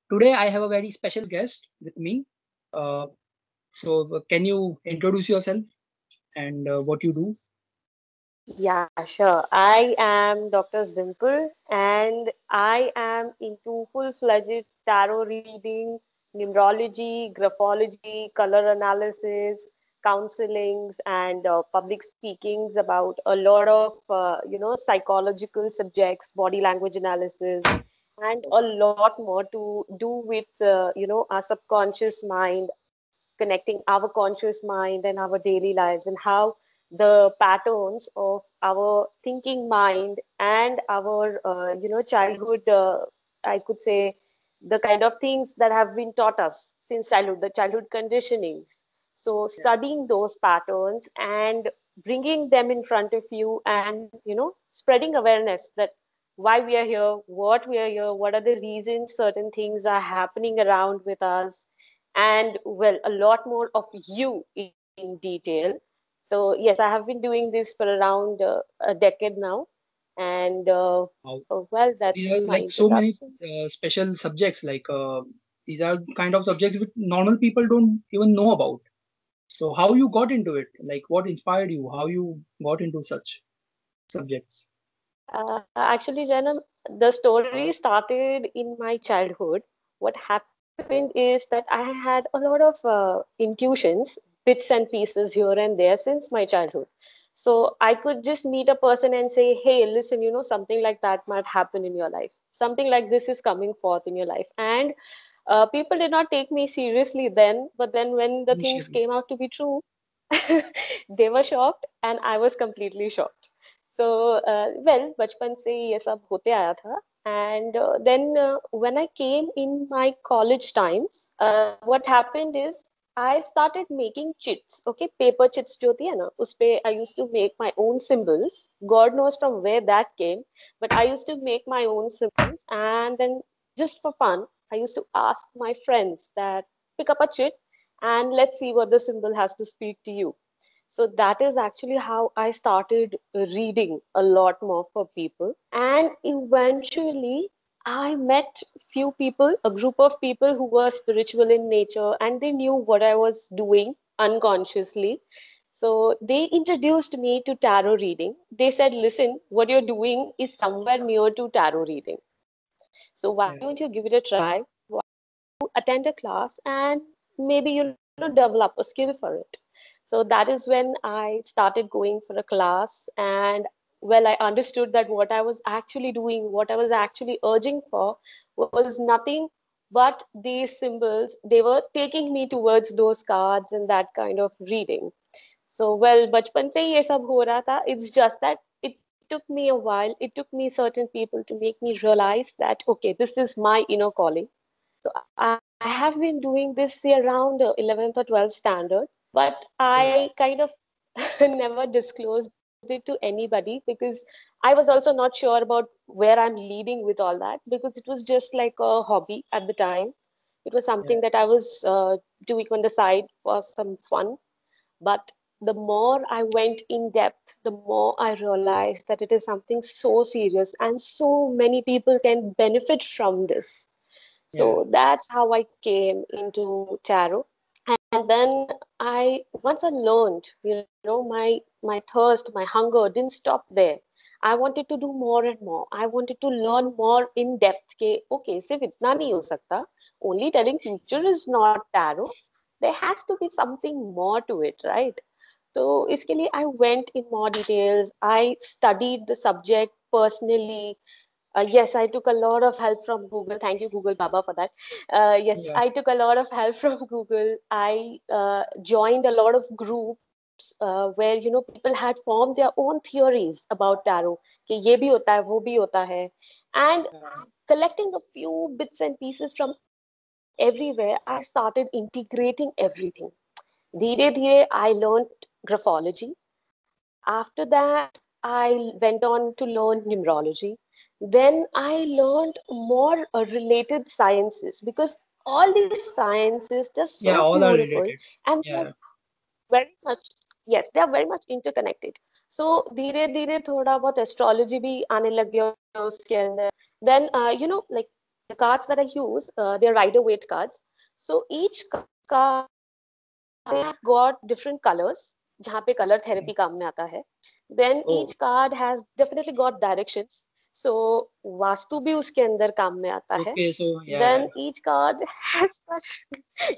Today I have a very special guest with me. Uh, can you introduce yourself and what you do? Yeah, sure. I am Dr. Zimple and I am into full-fledged tarot reading, numerology, graphology, color analysis, counselings, and public speakings about a lot of, psychological subjects, body language analysis, and a lot more to do with, our subconscious mind, connecting our conscious mind and our daily lives, and how the patterns of our thinking mind and our childhood, I could say, the kind of things that have been taught us since childhood, the childhood conditionings. So Yeah. studying those patterns and bringing them in front of you, and spreading awareness that why we are here, what we are here, what are the reasons certain things are happening around with us, and well, a lot more of you in detail. So yes, I have been doing this for around a decade now, and Wow. well, These that's are my like so many introduction. special subjects. These are kind of subjects which normal people don't even know about. So how you got into it? Like what inspired you? How you got into such subjects? Actually, Janam, the story started in my childhood. What happened is that I had a lot of intuitions, bits and pieces here and there since my childhood. So I could just meet a person and say, hey, listen, something like that might happen in your life. Something like this is coming forth in your life. And people did not take me seriously then, but then when the things Initially. came out to be true, they were shocked and I was completely shocked. So well, बचपन से ही ये सब होते आया था. And then when I came in my college times, what happened is I started making chits. Okay, paper chits जो होती है ना, उस पे I used to make my own symbols. God knows from where that came, but I used to make my own symbols, and then just for fun, I used to ask my friends that pick up a chit and let's see what the symbol has to speak to you. So that is actually how I started reading a lot more for people. And eventually, I met few people, a group of people who were spiritual in nature, and they knew what I was doing unconsciously. So they introduced me to tarot reading. They said, listen, what you're doing is somewhere near to tarot reading. So why don't you Yeah. give it a try? Why attend a class and maybe develop a skill for it. So that is when I started going for a class, and well, I understood that what I was actually doing, what I was actually urging for, was nothing but these symbols. They were taking me towards those cards and that kind of reading. So well, बचपन से ही ये सब हो रहा था. It's just that it took me a while, it took me certain people to make me realize that okay, this is my inner calling. So I have been doing this say, around 11th or 12th standard, but I Yeah. kind of never disclosed it to anybody because I was also not sure about where I'm leading with all that, because it was just like a hobby at the time. It was something Yeah. that I was doing on the side for some fun. But the more I went in depth, the more I realized that it is something so serious and so many people can benefit from this. Yeah. So that's how I came into tarot. And then once I learned, my thirst, my hunger didn't stop there. I wanted to do more and more. I wanted to learn more in depth. के, okay, सिर्फ इतना नहीं हो सकता. Only telling future is not tarot. There has to be something more to it, right? So इसके लिए I went in more details. I studied the subject personally. Yes, I took a lot of help from Google. Thank you, Google Baba, for that. Yes, Yeah. I took a lot of help from Google. I joined a lot of groups where people had formed their own theories about tarot. कि ये भी होता है, वो भी होता है, and collecting a few bits and pieces from everywhere, I started integrating everything. धीरे धीरे I learned graphology. After that, I went on to learn numerology. Then I learned more related sciences, because all these sciences, they're so Yeah. All are beautiful, related. and they're Yeah. very much, yes, they are very much interconnected. So धीरे धीरे थोड़ा बहुत astrology भी आने लग गया उसके अंदर. Then like the cards that I use, they're Rider-Waite cards. So each card, they have got different colors, जहाँ पे color therapy काम में आता है. Then Oh, each card has definitely got directions. So vastu भी उसके अंदर काम में आता है. okay. So Then each card has got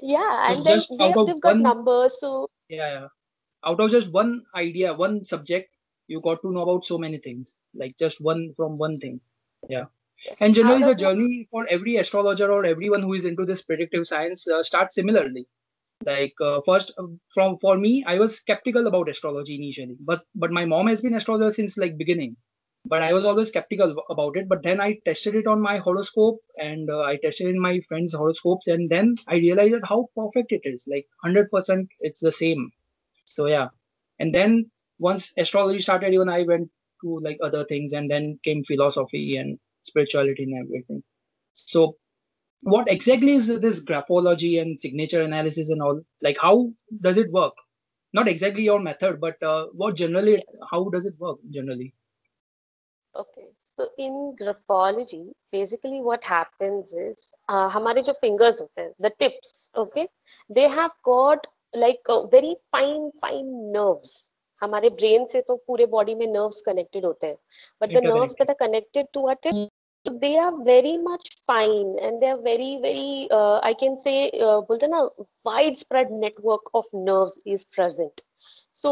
yeah, So and then just out of they've got one, numbers. So yeah. Out of just one idea, one subject, you got to know about so many things. Like just one from one thing. Yeah. yes, And out generally, the of one, journey for every astrologer or everyone who is into this predictive science starts similarly. Like first, from for me, I was skeptical about astrology initially, but my mom has been astrologer since like beginning. But I was always skeptical about it. But then I tested it on my horoscope, and I tested in my friends' horoscopes, and then I realized that how perfect it is. Like 100%, it's the same. So yeah, and then once astrology started, even I went to like other things, and then came philosophy and spirituality and everything. So what exactly is this graphology and signature analysis and all? Like how does it work? Not exactly your method, but what generally, yeah. how does it work generally? Okay. So in graphology, basically what happens is हमारे जो fingers होते हैं, the tips, okay, they have got like very fine nerves. हमारे brain से तो पूरे body में nerves connected होते हैं, but the nerves Interconnected. that are connected to our tips, they are very much fine and they are very I can say बोलते हैं ना, widespread network of nerves is present. सो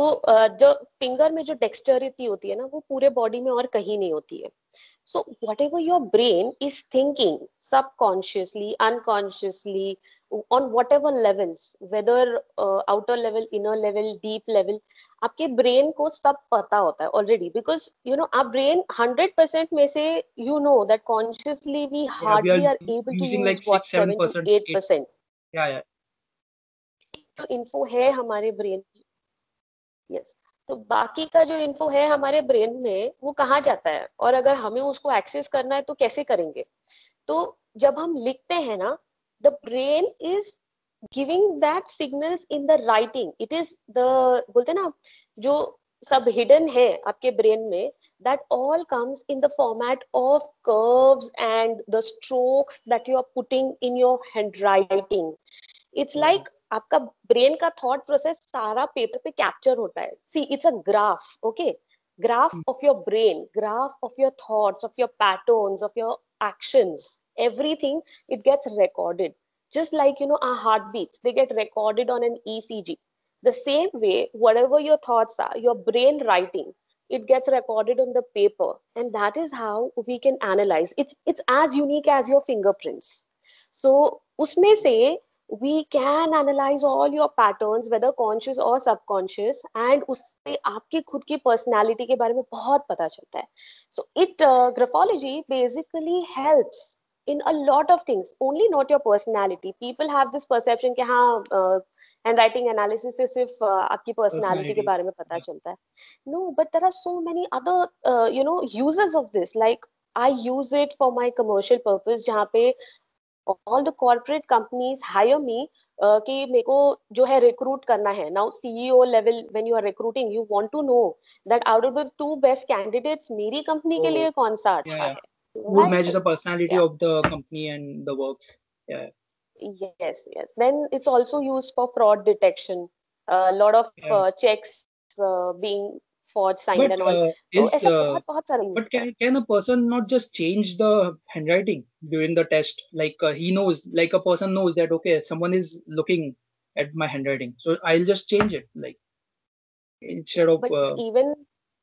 जो finger में जो Dexterity होती है ना, वो पूरे बॉडी में और कहीं नहीं होती है. So whatever your brain is thinking subconsciously, unconsciously, on whatever levels, whether outer level, inner level, deep level, आपके ब्रेन को सब पता होता है already, because you know our brain 100% में से you know that consciously we Yeah, we are hardly are able to using like use what six, 7 to 7%, 8. 8% Yeah. जो info है हमारे ब्रेन. यस. तो बाकी का जो इन्फो है हमारे ब्रेन में, वो कहाँ जाता है, और अगर हमें उसको एक्सेस करना है तो कैसे करेंगे. तो जब हम लिखते हैं ना, the brain is giving that signals in the writing. It is the, बोलते हैं ना, जो सब हिडन है आपके ब्रेन में, that all comes in the format of curves and the strokes that you are putting in your handwriting. It's Oh. like आपका brain का थॉट प्रोसेस सारा पेपर पे कैप्चर होता है. See it's a graph. Okay, graph of your brain, graph of your thoughts, of your patterns, of your actions, everything, it gets recorded. Just like, you know, our heartbeats, they get recorded on an ECG. The same way, whatever your thoughts are, your brain writing, it gets recorded on the paper, and that is how we can analyze. It's as unique as your fingerprints. So उसमें से we can analyze all your patterns, whether conscious or subconscious, and उससे आपके खुद की personality के बारे में बहुत पता चलता है. So graphology basically helps in a lot of things, only not your personality. People have this perception कि हाँ handwriting analysis से सिर्फ आपकी personality के Personality. बारे में पता Yeah. चलता है. No, but there are so many other you know, uses of this. Like I use it for my commercial purpose, जहाँ पे all the corporate companies hire me कि मेरे को जो है recruit करना है. Now CEO level, when you are recruiting, you want to know that out of the 2 best candidates, मेरी company के Oh, लिए कौन सा yeah, अच्छा yeah. है, Would match right? the personality Yeah. of the company and the works. Yeah. Yes. Then it's also used for fraud detection. A lot of Yeah. checks being forged, signed But and all. तो is ऐसा बहुत सारा use but होता है. can a person not just change the handwriting during the test? Like he knows, like a person knows that okay, someone is looking at my handwriting, so I'll just change it. Like instead of But even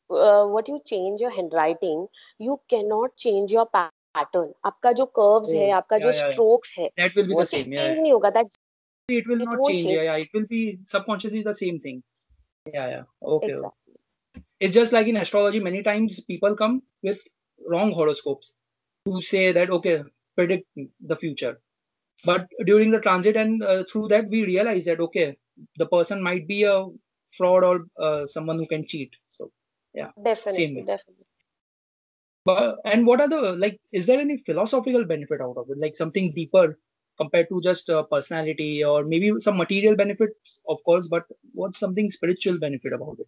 what you change your handwriting, you cannot change your pattern. आपका जो curves है, oh आपका जो yeah, strokes है, that will be वो the same. Yeah, change नहीं होगा. That it will it not won't change. change. Yeah, it will be subconsciously the same thing. Yeah. Okay. Exactly. It's just like in astrology, many times people come with wrong horoscopes to say that okay, predict the future. But during the transit and through that, we realize that okay, the person might be a fraud or someone who can cheat. So yeah, same Definitely, way. definitely. But and what are the like? Is there any philosophical benefit out of it? Like something deeper compared to just personality, or maybe some material benefits, of course. But what's something spiritual benefit about it?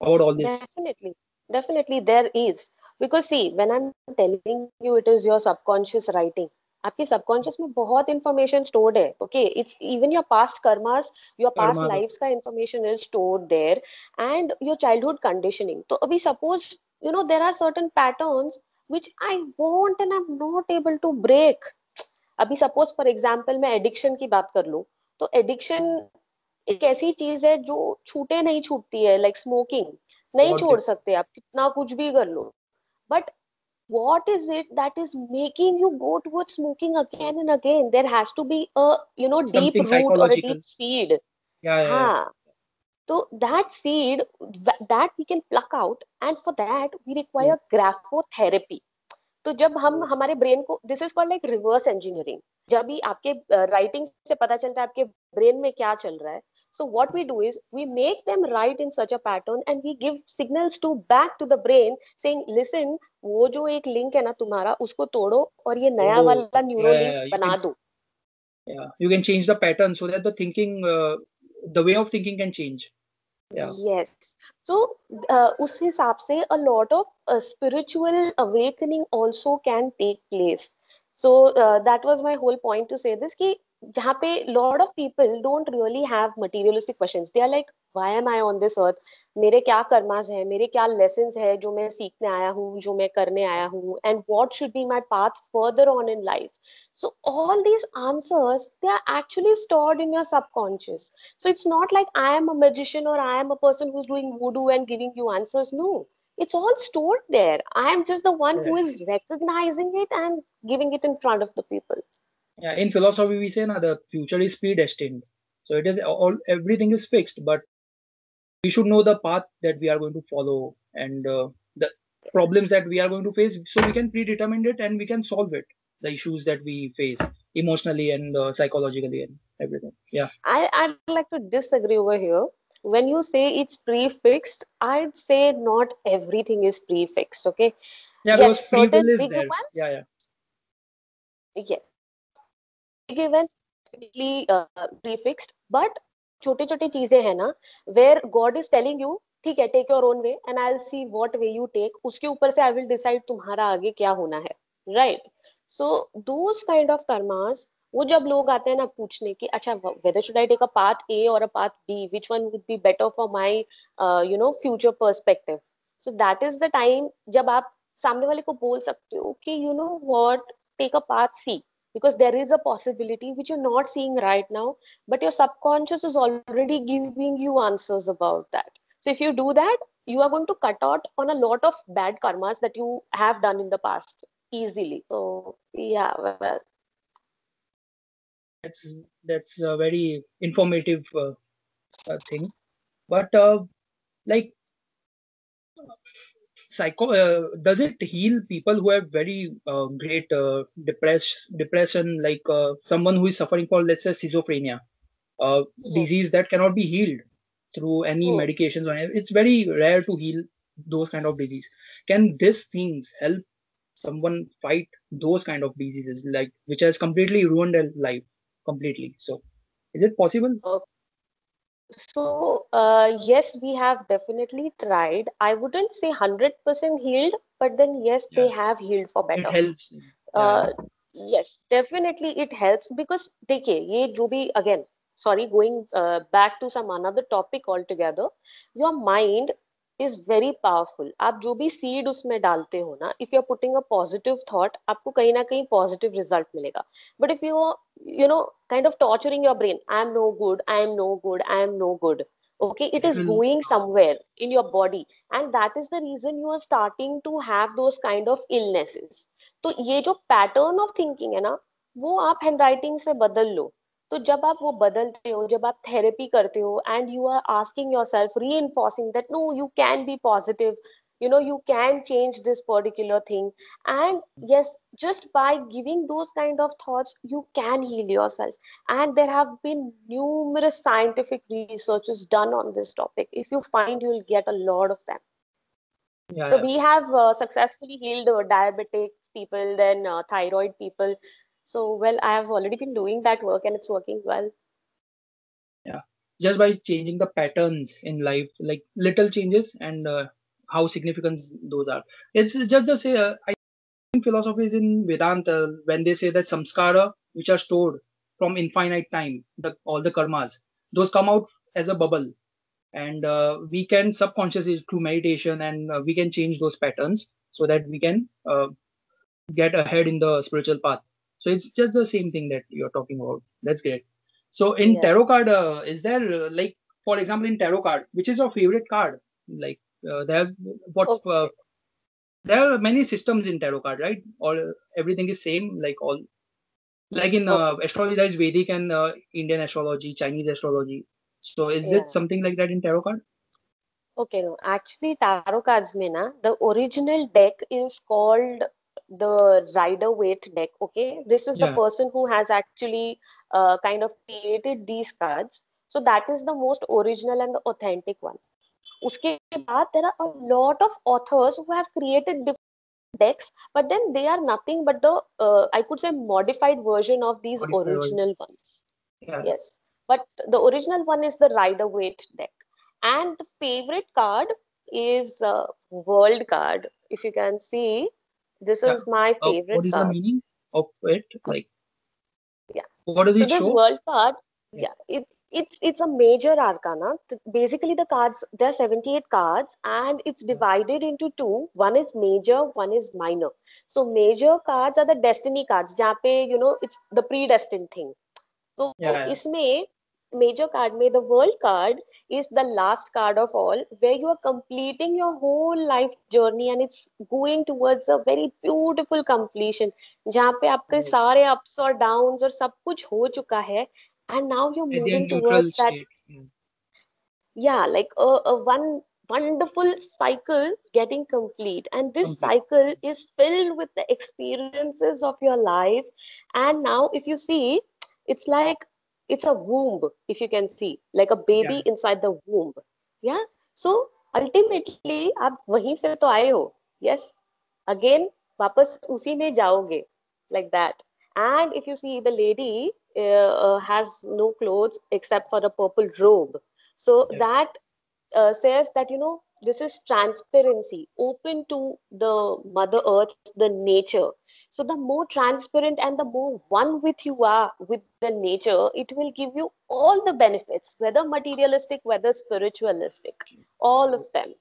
About all this? Definitely. Definitely there is. Because see, when I'm telling you it is your subconscious writing, आपके subconscious में बहुत information stored है. Okay, it's even your past karmas, your past Karmas. Lifes का information is stored there, and your childhood conditioning. तो अभी suppose there are certain patterns which I want and I'm not able to break. अभी suppose for example मैं addiction की बात कर लूं, तो एडिक्शन एक ऐसी चीज है जो छूटे नहीं छूटती है, लाइक स्मोकिंग नहीं बहुत छोड़ सकते आप कितना कुछ भी कर लो. But what is it that is making you go towards smoking again and again? There has to be a deep something root or a psychological. deep seed. Yeah, yeah, yeah. हाँ, so that seed that we can pluck out, and for that we Yeah. require graphotherapy. तो जब हम Oh, हमारे brain को, this is called like reverse engineering. जब भी आपके writing से पता चलता है आपके ब्रेन में क्या चल रहा है, so what we do is we make them write in such a pattern and we give signals to back to the brain saying listen, वो जो एक लिंक है ना तुम्हारा, उसको तोड़ो और ये नया oh, वाला न्यूरो yeah, लिंक yeah. बना दो. You can change the pattern so that the thinking, the way of thinking can change. Yeah. Yes. So उस हिसाब से a lot of spiritual awakening also can take place. So that was my whole point to say this, कि जहाँ पे lot of people don't really have materialistic questions. They are like, why am I on this earth? मेरे क्या karmas है, मेरे क्या lessons है जो मैं सीखने आया हूँ, जो मैं करने आया हूँ, and what should be my path further on in life. So all these answers, they are actually stored in your subconscious. So it's not like I am a magician or I am a person who's doing voodoo and giving you answers. No, it's all stored there. I am just the one who Correct. is recognizing it and giving it in front of the people. Yeah. In philosophy, we say na, the future is predestined. So it is all, everything is fixed, but we should know the path that we are going to follow and the problems that we are going to face, so we can predetermine it and we can solve it. The issues that we face emotionally and psychologically and everything. Yeah. I'd like to disagree over here. When you say it's prefixed, I'd say not everything is prefixed. Okay. Yeah, because Yes, free will certain is big there. Yeah, ones. yeah. Yes. Big events definitely prefixed, but छोटे छोटे चीजें हैं ना, where God is telling you ठीक है, take your own way and I'll see what way you take, उसके ऊपर से I will decide तुम्हारा आगे क्या होना है, right? So those kind of karmas, वो जब लोग आते हैं ना पूछने कि अच्छा whether should I take a path A or a path B, which one would be better for my future perspective. So that is the time जब आप सामने वाले को बोल सकते हो कि you know what, take a path C, because there is a possibility which you're not seeing right now, but your subconscious is already giving you answers about that. So if you do that, you are going to cut out on a lot of bad karmas that you have done in the past easily. So yeah, well, That's a very informative thing. But like does it heal people who have very great depression, like someone who is suffering for, let's say, schizophrenia, yes. disease that cannot be healed through any Hmm. medications or anything? It's very rare to heal those kind of disease. Can these things help someone fight those kind of diseases, like which has completely ruined their life completely? So is it possible? So, yes, we have definitely tried. I wouldn't say 100% healed, but then yes, Yeah, they have healed for it better. helps. Yeah, yeah. Uh, yes, definitely it helps because देखिए ये जो भी again, sorry, going back to some another topic altogether, your mind is very powerful. आप जो भी seed उसमें डालते हो ना, if you're putting a positive thought, आपको कहीं ना कहीं positive result मिलेगा. But if you kind of torturing your brain, I am no good, I am no good, I am no good. Okay, it It is will. going somewhere in your body, and that is the reason you are starting to have those kind of illnesses. तो ये जो pattern of thinking है ना, वो आप handwriting से बदल लो. तो जब आप वो बदलते हो, जब आप थेरेपी करते हो and you are asking yourself, reinforcing that no you can be positive, you can change this particular thing, and yes, just by giving those kind of thoughts you can heal yourself. And there have been numerous scientific researches done on this topic. If you find, you'll get a lot of them. Yeah, So yeah. we have successfully healed diabetics people, then thyroid people. So well, I have already been doing that work and it's working well. Yeah, just by changing the patterns in life, like little changes, and how significant those are. It's just the say, I Indian philosophies in Vedanta, when they say that samskara, which are stored from infinite time, all the karmas, those come out as a bubble, and we can subconsciously through meditation, and we can change those patterns so that we can get ahead in the spiritual path. So it's just the same thing that you're talking about. That's great. So in Yeah. tarot card, is there like, for example, in tarot card, which is your favorite card? Like there's what Okay. there are many systems in tarot card, right? All everything is same, like all like in Okay. astrology, there's Vedic and Indian astrology, Chinese astrology. So is it Yeah. something like that in tarot card? Okay, no. Actually, tarot cards mein na, the original deck is called the Rider Waite deck. Okay, this is the Yeah, person who has actually kind of created these cards. So that is the most original and the authentic one. उसके बाद there are a lot of authors who have created different decks, but then they are nothing but the I could say modified version of these modified version. original ones. Yeah, Yes, but the original one is the Rider Waite deck. And the favorite card is World card. If you can see, this yeah. is my What favorite is the card. meaning of it? Like, Yeah. what does So it this show? World card, Yeah, yeah, it's a major arcana. Basically, the cards, there are 78 cards, and it's yeah, divided into two. One is major, one is minor. So major cards are the destiny cards, जहाँ पे it's the predestined thing. तो yeah. इसमें major card में the world card is the last card of all, where you are completing your whole life journey and it's going towards a very beautiful completion, जहाँ पे आपके Oh, सारे ups और downs और सब कुछ हो चुका है, and now you're at the moving neutral towards that. state. Yeah. Yeah, like a one wonderful cycle getting complete, and this Complete. cycle is filled with the experiences of your life. And now if you see, it's like it's a womb, if you can see, like a Yeah. baby inside the womb. Yeah, so ultimately आप वहीं से तो आए हो. Yes, again वापस उसी में जाओगे, like that. And if you see, the lady has no clothes except for a purple robe, so Yeah. that says that this is transparency, open to the mother earth, the nature. So the more transparent and the more one with you are with the nature, it will give you all the benefits, whether materialistic, whether spiritualistic, all of them.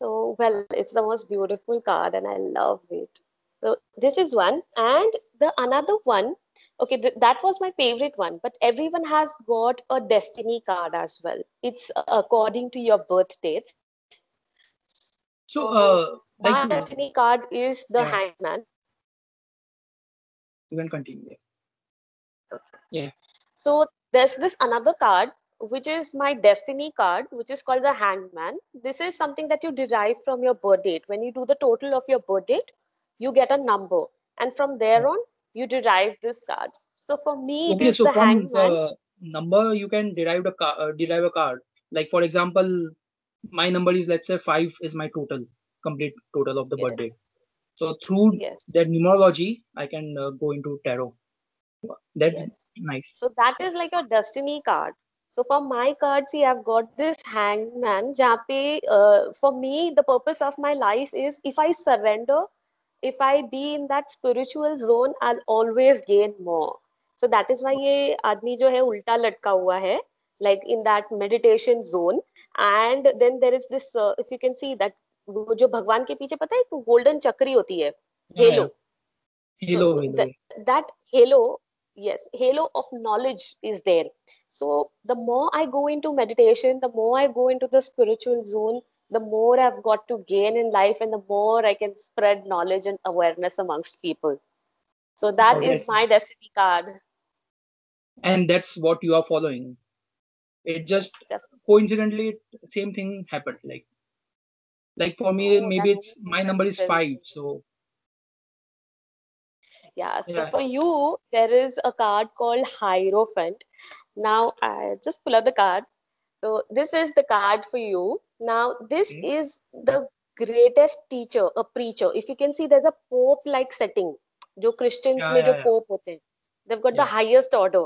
So, well, it's the most beautiful card and I love it. So, this is one. And the another one, okay, that was my favorite one, but everyone has got a destiny card as well. It's according to your birth dates. So, So, my like, destiny card is the yeah, Hangman. you can continue. Okay. Yeah. So, there's this another card, which is my destiny card, which is called the Hangman. This is something that you derive from your birth date. When you do the total of your birth date, you get a number. And from there Yeah. on, you derive this card. So for me, it Okay, is so the from Hangman. the number you can derive a card. Like for example, my number is, let's say, 5 is my total, complete total of the Yes, birthday. So through yes, that numerology, I can go into tarot. That's yes. nice. So that is like a destiny card. So for my card, see, I've got this Hangman. जहाँ पे, for me, the purpose of my life is if I surrender, if I be in that spiritual zone, I'll always gain more. So that is why ये आदमी जो है उल्टा लटका हुआ है, like in that meditation zone. And then there is this, if you can see that, वो जो भगवान के पीछे पता है एक गोल्डन चक्री होती है, Yeah, yeah. Hello. So Hello, hello. that halo, yes, halo of knowledge is there. So the more I go into meditation, the more I go into the spiritual zone, the more I've got to gain in life, and the more I can spread knowledge and awareness amongst people. So that Wow, is that's my destiny card. and that's what you are following. It Yes, just definitely. coincidentally same thing happened. Like for me, No, there maybe are it's many my number is 5. coincidences. So Yeah, so yeah, for you, there is a card called Hierophant. Now, I just pull out the card. So this is the card for you. Now, this okay. is the greatest teacher, a preacher. If you can see, there's a pope-like setting. जो Christians Yeah, में जो yeah, yeah, pope होते हैं, they've got the yeah. highest order.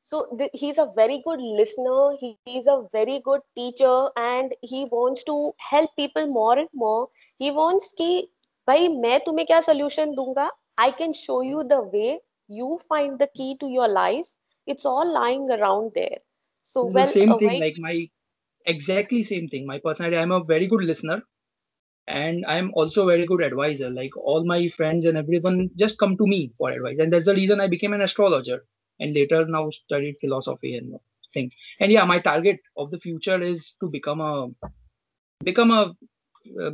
So he's a very good listener. He's a very good teacher, and he wants to help people more and more. He wants कि भाई मैं तुम्हें क्या solution दूंगा? I can show you the way you find the key to your life. It's all lying around there. So This is the well, same thing, why? like my exactly same thing. My personality, I'm a very good listener and I'm also a very good advisor. Like all my friends and everyone just come to me for advice, and that's the reason I became an astrologer and later now studied philosophy and thing. And yeah, my target of the future is to become a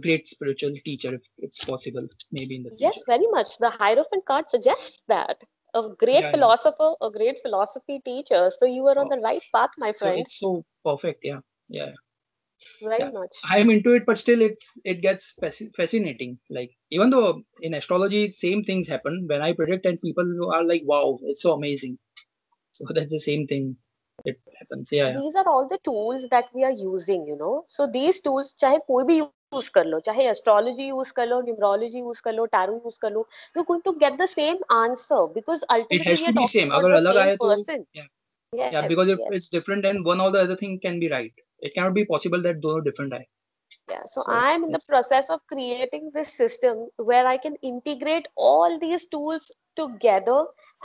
great spiritual teacher if it's possible, maybe in the future. Yes, very much. The Hierophant card suggests that. A great Yeah, yeah. philosopher, a great philosophy teacher. So you are on Oh, the right path, my so friend. it's so perfect. Yeah, yeah, Very yeah. much. I'm into it, but still, it gets fascinating. Like even though in astrology, same things happen when I predict, and people are like, "Wow, it's so amazing." So that's the same thing that happens. Yeah, yeah. These are all the tools that we are using, you know. So these tools, चाहे कोई भी use कर लो, चाहे astrology use कर लो, numerology use कर लो, tarot use कर लो, you're going to get the same answer because It ultimately has we to are be talking same. about अगर the अलग same आए तो person. yeah, yeah. Yes, Because if yes. it's different, then one or the other thing can be right. It cannot be possible that those are different आए. Yeah, so So I'm in the process of creating this system where I can integrate all these tools together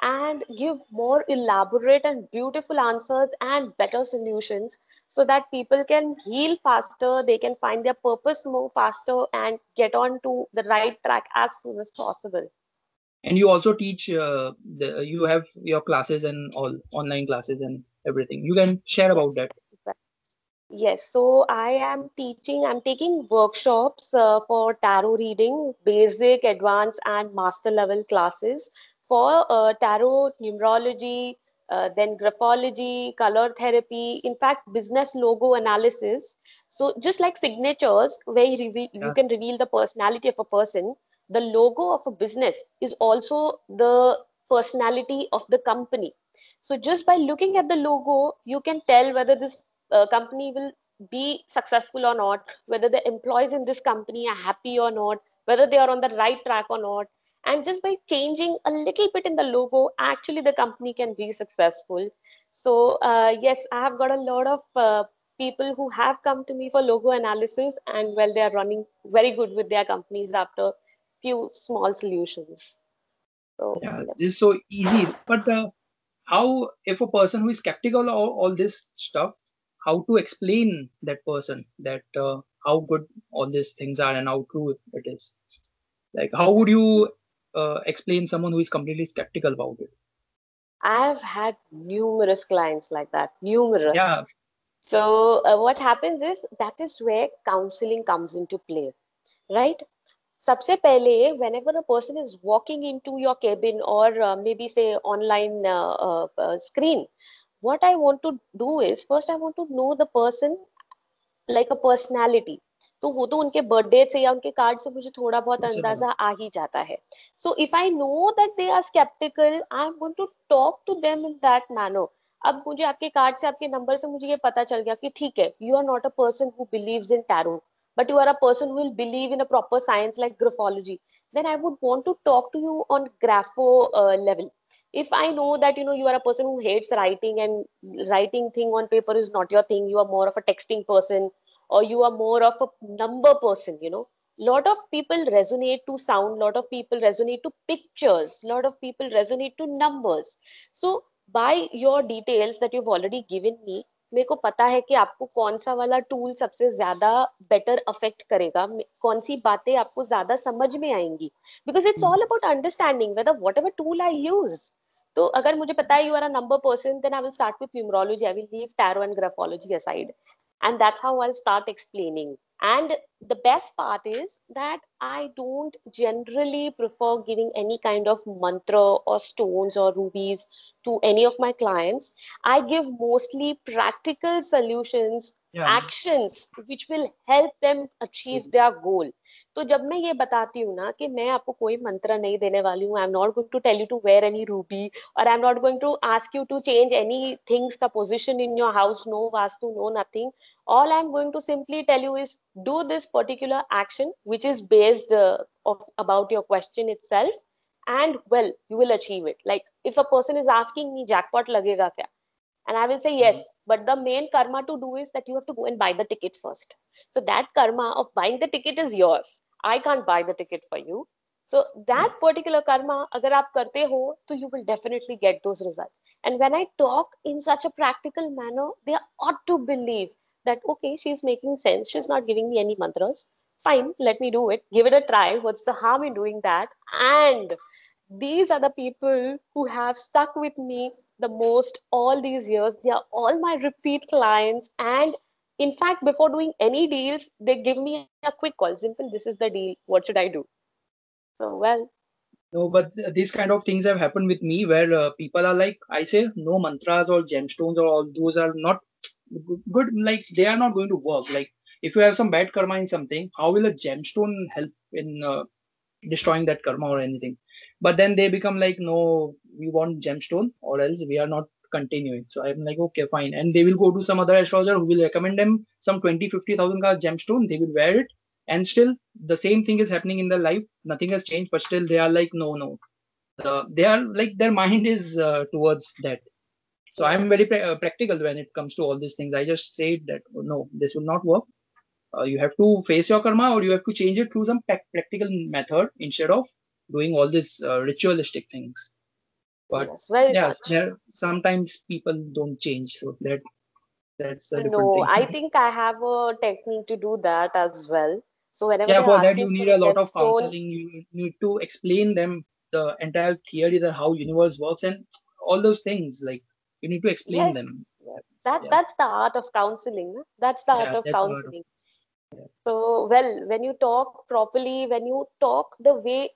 and give more elaborate and beautiful answers and better solutions so that people can heal faster, they can find their purpose more faster and get on to the right track as soon as possible. and you also teach. You have your classes and all online classes and everything. You can share Yes, about that. right. Yes, so I'm taking workshops for tarot reading, basic, advanced, and master level classes for tarot, numerology, then graphology, color therapy, in fact, business logo analysis. So, just like signatures, where you Yeah, can reveal the personality of a person, the logo of a business is also the personality of the company. So, just by looking at the logo, you can tell whether this company will be successful or not, whether the employees in this company are happy or not, whether they are on the right track or not. And just by changing a little bit in the logo, actually the company can be successful. So yes, I have got a lot of people who have come to me for logo analysis, and well, they are running very good with their companies after few small solutions. So yeah. yeah. This is so easy. But how, if a person who is skeptical of all this stuff, how to explain that person that how good all these things are and how true it is? Like, how would So you explain someone who is completely skeptical about it? I've had numerous clients like that, numerous. Yeah, So what happens is that is where counseling comes into play, right? सबसे पहले, whenever a person is walking into your cabin or maybe say online screen, what I want to do is first I want to know the person like a personality. तो वो तो उनके birthday से या उनके card से मुझे थोड़ा बहुत सबसे बड़ा. अंदाजा आ ही जाता है. So if I know that they are skeptical, I'm going to talk to them in that manner. अब मुझे आपके कार्ड से आपके नंबर से मुझे ये पता चल गया कि ठीक है, you are not a person who believes in tarot, but you are a person who will believe in a proper science like graphology. Then I would want to talk to you on grapho level. If I know that you are a person who hates writing and writing thing on paper is not your thing, you are more of a texting person, or you are more of a number person. Lot of people resonate to sound, lot of people resonate to pictures, lot of people resonate to numbers. So by your details that you've already given me, मेरे को पता है कि आपको कौन सा वाला tool सबसे ज्यादा बेटर अफेक्ट करेगा, कौन सी बातें आपको ज्यादा समझ में आएंगी, because it's all about understanding whether whatever tool I use. तो अगर मुझे पता है you are a number person, then I will start with numerology, I will leave tarot and graphology aside, and that's how I'll start explaining. And the best part is that I don't generally prefer giving any kind of mantra or stones or rubies to any of my clients. I give mostly practical solutions, Yeah, actions which will help them achieve their goal. तो जब मैं ये बताती हूँ ना कि मैं आपको कोई मंत्र नहीं देने वाली हूँ, I am not going to tell you to wear any ruby, or I'm not going to ask you to change any things ka position in your house, no vastu, no nothing. All I'm going to simply tell you is do this particular action which is based about your question itself, and well, you will achieve it. Like if a person is asking me jackpot lagega kya, and I will say yes, but the main karma to do is that you have to go and buy the ticket first. So that karma of buying the ticket is yours. I can't buy the ticket for you. So that particular karma, agar aap karte ho, so you will definitely get those results. And when I talk in such a practical manner, they ought to believe that, okay, she's making sense. She's not giving me any mantras. Fine, let me do it. Give it a try. What's the harm in doing that? And these are the people who have stuck with me the most all these years. They are all my repeat clients. And in fact, before doing any deals, they give me a quick call. Simple, this is the deal. What should I do? So, well, No, but these kind of things have happened with me where people are like, I say, no mantras or gemstones or all those are not good. Like they are not going to work. Like if you have some bad karma in something, how will a gemstone help in destroying that karma or anything? But then they become like, no, we want gemstone or else we are not continuing. So I'm like, okay, fine. And they will go to some other astrologer who will recommend them some 20-50,000 ka gemstone. They will wear it and still the same thing is happening in their life. Nothing has changed, but still they are like, no, no. They are like their mind is towards that. So I'm very practical when it comes to all these things. I just say that oh, no, this will not work. You have to face your karma, or you have to change it through some practical method instead of doing all these ritualistic things. But yes, very yeah, much. there sometimes people don't change, so that's a different No, thing. I think I have a technique to do that as well. So whenever Yeah, they're for that you asking need for a a lot of gemstone, counseling. You need to explain them the entire theory that how universe works and all those things. Like you need to explain yes, them. yes, Yeah, that's the art of counseling. Na? That's the art yeah, of that's what. counseling. So, well, when you talk properly, when you talk the way,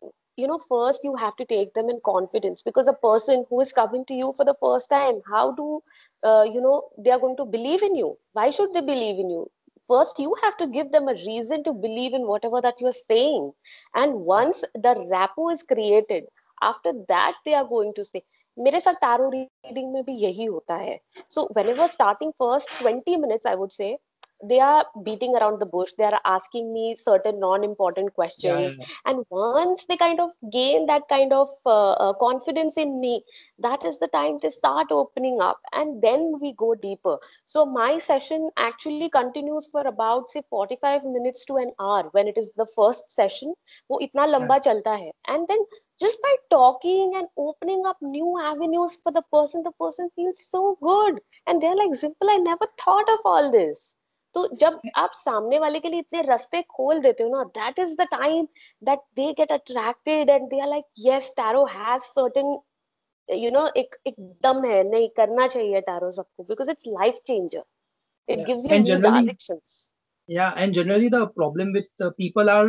first you have to take them in confidence because a person who is coming to you for the first time, how do, they are going to believe in you? Why should they believe in you? First, you have to give them a reason to believe in whatever that you're saying. And Yeah, once the rapport is created, after that, they are going to say, मेरे साथ tarot reading में भी यही होता है. So, whenever starting first 20 minutes, I would say, they are beating around the bush, they are asking me certain non-important yeah, questions, yeah. and once they kind of gain that kind of confidence in me, that is the time they start opening up, and then we go deeper. So my session actually continues for about say 45 minutes to an hour when it is the first session. वो इतना Yeah. लंबा चलता है, and then just by talking and opening up new avenues for the person feels so good, and they're like, Simple, I never thought of all this. तो जब आप सामने वाले के लिए इतने रास्ते खोल देते हो ना, that is the time that they get attracted and they are like, yes, tarot has certain, एक दम है, नहीं करना चाहिए टैरो सबको, because it's life changer, it Yeah. Gives you And new generally, directions. yeah, and generally the problem with people are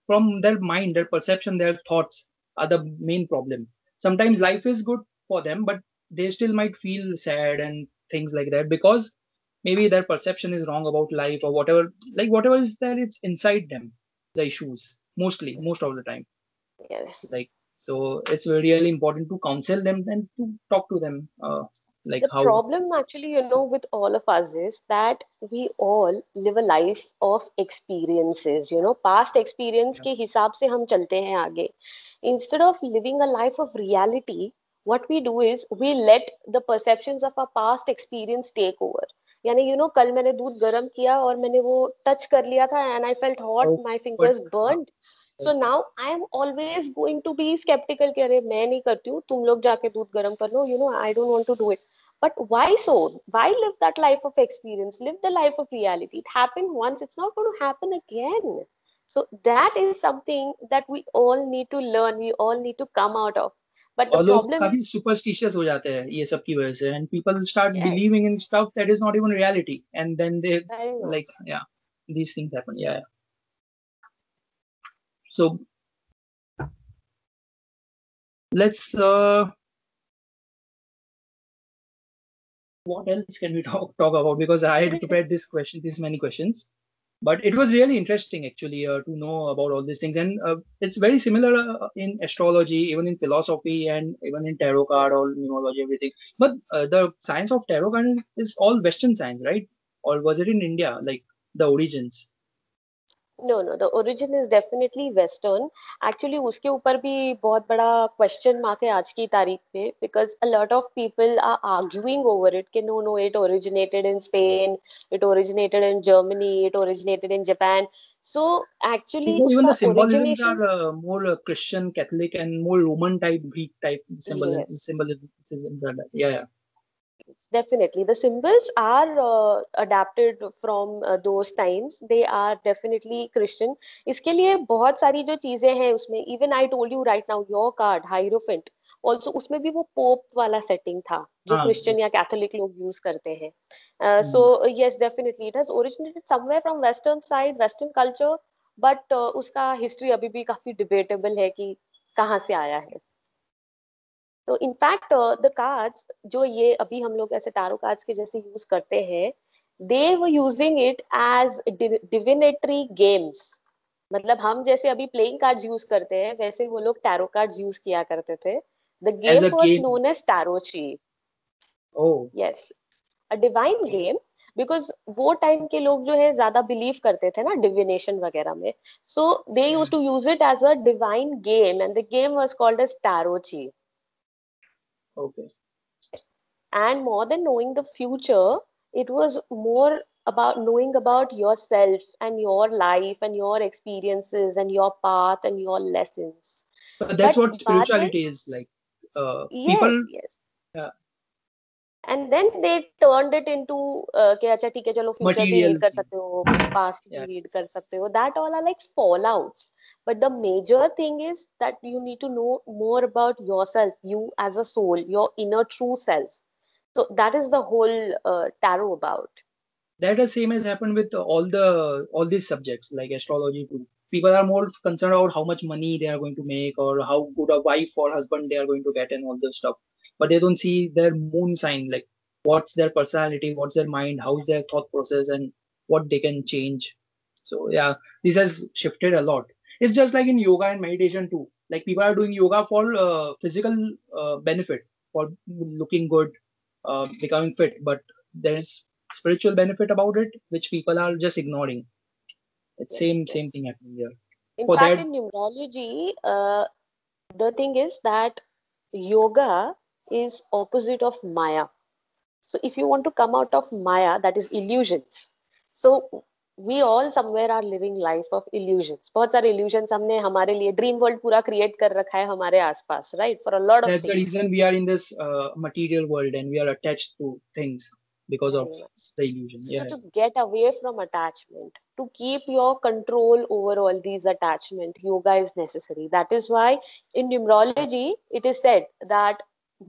from their mind, their perception, their thoughts are the main problem. Sometimes life is good for them, but they still might feel sad and things like that because maybe their perception is wrong about life or whatever. Like whatever is there, it's inside them. The issues mostly, most of the time. Yes. Like so, it's really important to counsel them and to talk to them. Like The how. problem actually, with all of us is that we all live a life of experiences, past experience Yeah, के हिसाब से हम चलते हैं आगे. Instead of living a life of reality, what we do is we let the perceptions of our past experience take over. यानी कल मैंने दूध गर्म किया और मैंने वो टच कर लिया था and I felt hot, how, my but fingers burned. So yes, now I am always going to be skeptical कि अरे मैं नहीं करती हूँ, तुम लोग जाके दूध गर्म कर लो, I don't want to do it. But why so? Why live that life of experience? Live the life of reality. It happened once, it's not going to happen again. So that is something that we all need to learn, we all need to come out of. But the और लोग problem is, काफी superstitious हो जाते हैं ये सब की वजह से and people start yes, believing in stuff that is not even reality and then they very much. like yeah these things happen yeah so let's what else can we talk about because I had prepared this question these many questions but it was really interesting actually to know about all these things and it's very similar in astrology even in philosophy and even in tarot card or numerology everything but the science of tarot card is all western science right or was it in India like the origins No, no, the origin is definitely Western. Actually, उसके ऊपर भी बहुत बड़ा question mark है आज की तारीख पे, because a lot of people are arguing over it कि no, no, it originated in Spain, it originated in Germany, it originated in Japan. So actually Even the उसका symbolisms origination, are more Christian, Catholic, and more Roman type, Greek type yes. symbolism. Yeah, yeah. Definitely, the symbols are adapted from those times. They are definitely Christian. इसके लिए बहुत सारी जो चीजें हैं उसमें, even I told you right now, your card, Hierophant, also उसमें भी वो पोप वाला सेटिंग था जो Yeah. क्रिश्चियन या कैथोलिक लोग यूज करते हैं. So Mm. yes, definitely, it has originated somewhere from Western side, Western culture, but उसका हिस्ट्री अभी भी काफी डिबेटेबल है कि कहाँ से आया है. तो इनफैक्ट द कार्ड्स जो ये अभी हम लोग ऐसे टैरो कार्ड्स के जैसे यूज करते हैं, they were using it as divinatory games. मतलब हम जैसे अभी प्लेइंग कार्ड्स यूज करते हैं, वैसे वो लोग टैरो कार्ड्स यूज किया करते थे. The As game a was game. Known as tarocchi. Oh. Yes, a divine game. Because वो टाइम के लोग जो है ज्यादा बिलीव करते थे ना डिविनेशन वगैरह में. So they use to use it as a divine game and the game was called as tarocchi. Okay. And more than knowing the future, it was more about knowing about yourself and your life and your experiences and your path and your lessons. But that's But what बाद में, spirituality is like. yes, People. yes. Yeah, And then they turned it into कि अच्छा ठीक है चलो future भी read material कर thing. सकते हो, पास्ट भी Yeah. रीड कर सकते हो. That all are like fallouts. But the major thing is that you need to know more about yourself, you as a soul, your inner true self. So that is the whole tarot about. That is same as happened with all these subjects like astrology too. People are more concerned about how much money they are going to make or how good a wife or husband they are going to get and all this stuff. But they don't see their moon sign, like what's their personality, what's their mind, how's their thought process, and what they can change. So yeah, this has shifted a lot. It's just like in yoga and meditation too. Like people are doing yoga for physical benefit, for looking good, becoming fit, but there's spiritual benefit about it which people are just ignoring. It's Yes, same yes. thing happening here. In For fact, that, in numerology, the thing is that yoga is opposite of Maya. So if you want to come out of Maya, that is illusions. So we all somewhere are living life of illusions. बहुत सारे illusions हमने हमारे लिए dream world पूरा create कर रखा है हमारे आसपास, right? For a lot of that's the things. reason we are in this material world and we are attached to things because of Very much. the illusion. So Yeah. to get away from attachment, to keep your control over all these attachment, yoga is necessary. That is why in numerology it is said that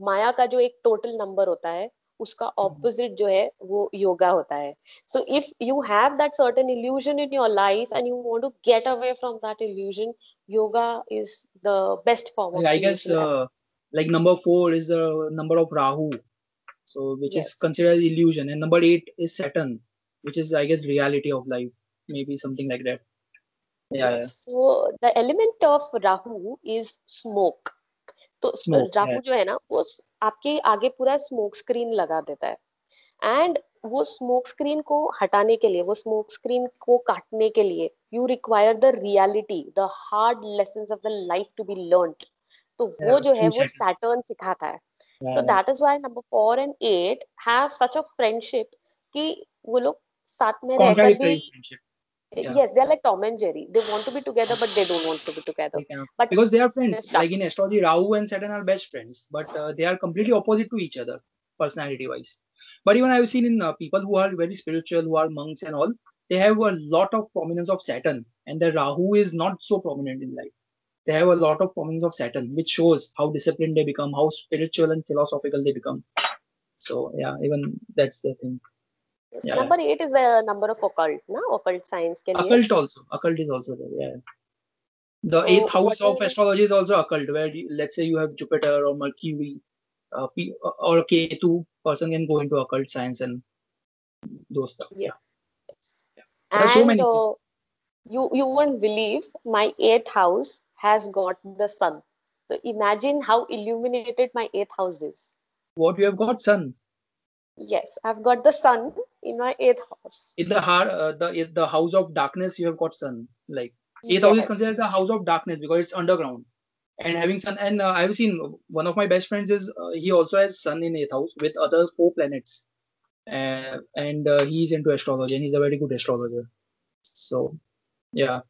माया का जो एक total number होता है, उसका opposite जो है वो yoga होता है. So if you have that certain illusion in your life and you want to get away from that illusion, yoga is the best form of I guess solution. like number 4 is the number of Rahu, so which is Yes. considered as illusion, and number 8 is Saturn, which is I guess reality of life, maybe something like that. Yeah, yeah. Yes. So the element of Rahu is smoke. तो Smoke. Yeah. Rahu जो है ना वो आपके आगे पूरा smoke screen लगा देता है. एंड वो स्मोक स्क्रीन को हटाने के लिए, वो स्मोक स्क्रीन को काटने के लिए you require the reality, the hard lessons of the life to be learned. तो वो Yeah. जो है Through वो Saturn. सैटर्न सिखाता है. सो Yeah, yeah. That is why number 4 and 8 have such a friendship कि वो लोग साथ में रहकर भी, Contradictory friendship. Yeah. yes, they're like Tom and Jerry. They want to be together but they don't want to be together. They can, But because they are they're friends. stuck. Like in astrology, Rahu and Saturn are best friends, but they are completely opposite to each other, personality wise. But even I've seen in people who are very spiritual, who are monks and all, they have a lot of prominence of Saturn, and the Rahu is not so prominent in life. They have a lot of prominence of Saturn, which shows how disciplined they become, how spiritual and philosophical they become. So yeah, even that's the thing. Yes. Yeah, yeah. Number 8 is the number of occult, na? Occult science के लिए. Occult also, occult is also there. Yeah. The So eighth house of whatever. astrology is also occult, where let's say you have Jupiter or Mercury or Ketu, person can go into occult science and those stuff. Yes. Yeah, Yes. yeah. There are so And many things. you won't believe my eighth house has got the sun. So imagine how illuminated my eighth house is. What you have got, Sun. Yes, I've got the sun in my eighth house. In the heart, the house of darkness, you have got Sun. Like 8th house is Yes. considered the house of darkness because it's underground. And having sun, and I've seen one of my best friends is he also has sun in 8th house with other 4 planets, and he's into astrology and he's a very good astrologer. So yeah,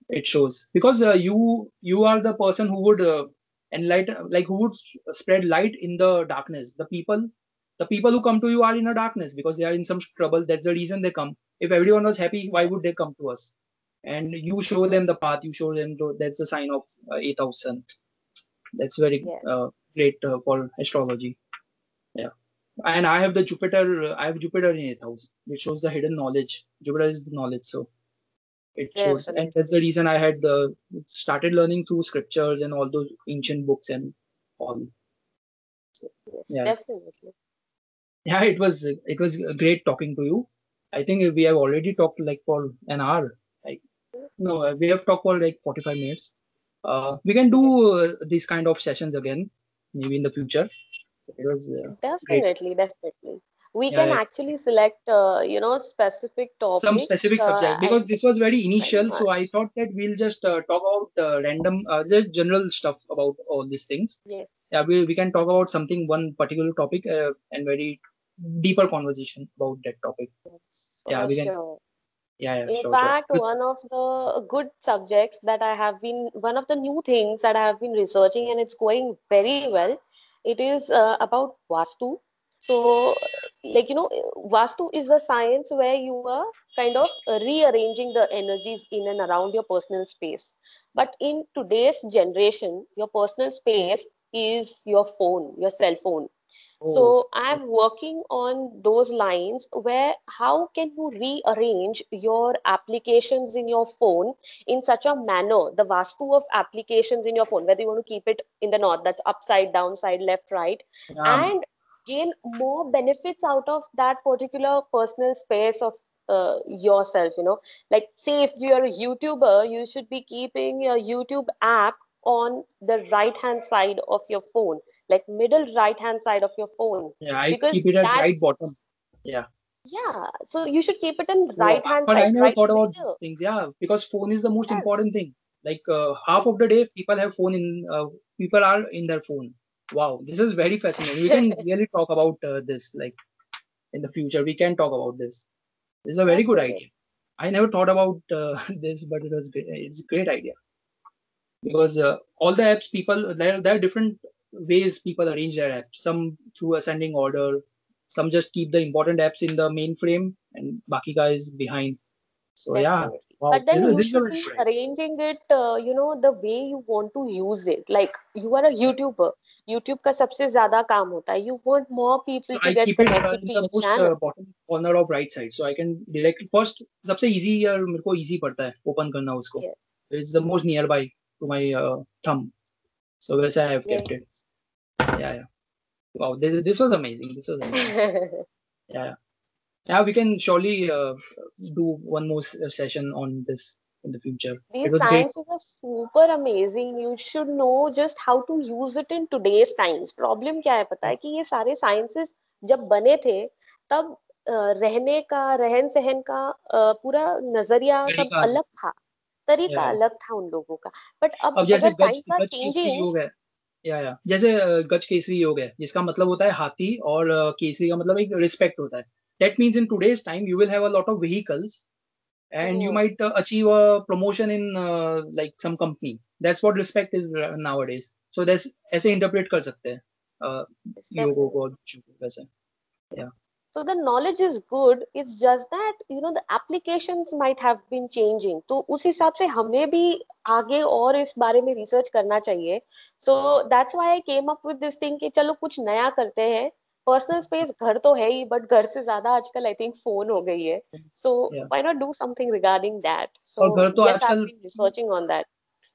it shows because you are the person who would enlighten, like who would spread light in the darkness. The people who come to you are in a darkness because they are in some trouble. That's the reason they come. If everyone was happy, why would they come to us? And you show them the path. You show them that's the sign of 8th house sun. That's very Yes. great for astrology. Yeah. And I have the Jupiter. I have Jupiter in 8th house, which shows the hidden knowledge. Jupiter is the knowledge, so it shows, and that's the Definitely. reason I had started learning through scriptures and all those ancient books and all. So, Yes, yeah, definitely. yeah. It was great talking to you. I think we have already talked like for an hour. Like no, we have talked for like 45 minutes. We can do Yes. these kind of sessions again, maybe in the future. It was great. Definitely, definitely. We Yeah, can yeah. actually select, specific Some topics, specific subject and because this was very very initial, so I much. thought that we'll just talk about random, just general stuff about all these things. Yes, Yeah, we can talk about something, one particular topic, and very deeper conversation about that topic. yes, Yeah, for we can. sure. Yeah, yeah, In sure, sure. fact, one of the good subjects that one of the new things that I have been researching, and it's going very well. It is about Vastu. So, Vastu is a science where you are kind of rearranging the energies in and around your personal space. But in today's generation, your personal space is your phone, your cell phone. Oh, So I'm working on those lines where how can you rearrange your applications in your phone in such a manner, the vastu of applications in your phone, whether you want to keep it in the north, that's upside, downside, left, right, and gain more benefits out of that particular personal space of yourself, like say if you're a YouTuber, you should be keeping your YouTube app on the right hand side of your phone, like middle right hand side of your phone, yeah. I keep because it at right that's, bottom. Yeah. yeah, so you should keep it in Oh, right hand but I side, never right thought about these middle. things. Yeah, because phone is the most Yes. important thing. Like half of the day, people have phone in. People are in their phone. Wow, this is very fascinating. We can really talk about this. Like in the future, we can talk about this. This is a very good Definitely. idea. I never thought about this, but it was great. It's a great idea because all the apps, people there are different ways people arrange their apps. Some through ascending order. Some just keep the important apps in the mainframe, and baki guys behind. So yeah, Definitely. wow, But this then is you this is a should very be good idea. arranging it, the way you want to use it. Like you are a YouTuber. YouTube का सबसे ज़्यादा काम होता है. You want more So people to I get keep it connected in to the your most channel. bottom corner of right side, so I can direct first. सबसे easy यार मेरे को easy पड़ता है open करना उसको. Yes. It's the most nearby to my thumb. So where I have kept Yes. it. Yeah, yeah. Wow, this was amazing. This was amazing. Yeah, yeah. Yeah, we can surely do one more session on this in the future. It These was great. sciences are super amazing. You should know just how to use it in today's times. Problem क्या है पता है कि ये सारे sciences जब बने थे तब रहने का रहन सहन का पूरा नजरिया सब तरीका अलग. अलग था, तरीका Yeah. अलग था उन लोगों का. बट अब अब जैसे अगर गज times are गज केसरी changing, योग है. या जैसे गज केसरी योग है जिसका मतलब होता है हाथी और केसरी का मतलब एक रिस्पेक्ट होता है. That means in today's time you will have a lot of vehicles and you hmm, might achieve a promotion in like some company. That's what respect is nowadays. So there's ऐसे interpret कर सकते हैं yes, योगों को definitely. और वैसे. Yeah. So the knowledge is good. It's just that the applications might have been changing. तो उस हिसाब से हमें भी आगे और इस बारे में रिसर्च करना चाहिए. So that's why I came up with this thing कि चलो कुछ नया करते हैं. पर्सनल स्पेस घर तो है ही, बट घर से ज्यादा आजकल आई थिंक फोन हो गई है. So Yeah. why not do something regarding that? और So घर तो yes, I've आजकल been researching on that.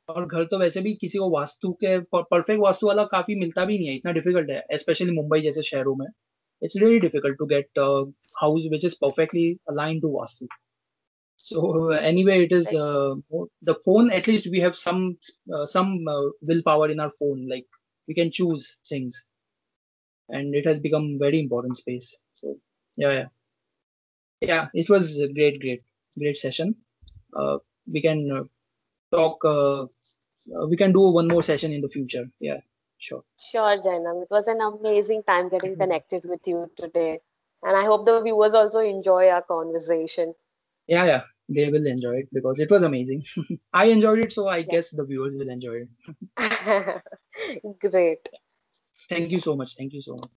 और घर तो वैसे भी किसी को वास्तु के परफेक्ट वास्तु वाला काफी मिलता भी नहीं है. इतना डिफिकल्ट है स्पेशली मुंबई जैसे शहरों में. It's really difficult to get a house which is perfectly aligned to vastu. So anyway, it is Like, the phone. At least we have some willpower in our phone. Like we can choose things, and it has become very important space. So yeah, yeah, yeah. It was a great session. Uh, we can talk. We can do one more session in the future. Yeah, sure. Sure, Jainam. It was an amazing time getting connected with you today. And I hope the viewers also enjoy our conversation. Yeah, they will enjoy it because it was amazing. I enjoyed it, so I Yeah. guess the viewers will enjoy it. Great. Thank you so much. Thank you so much.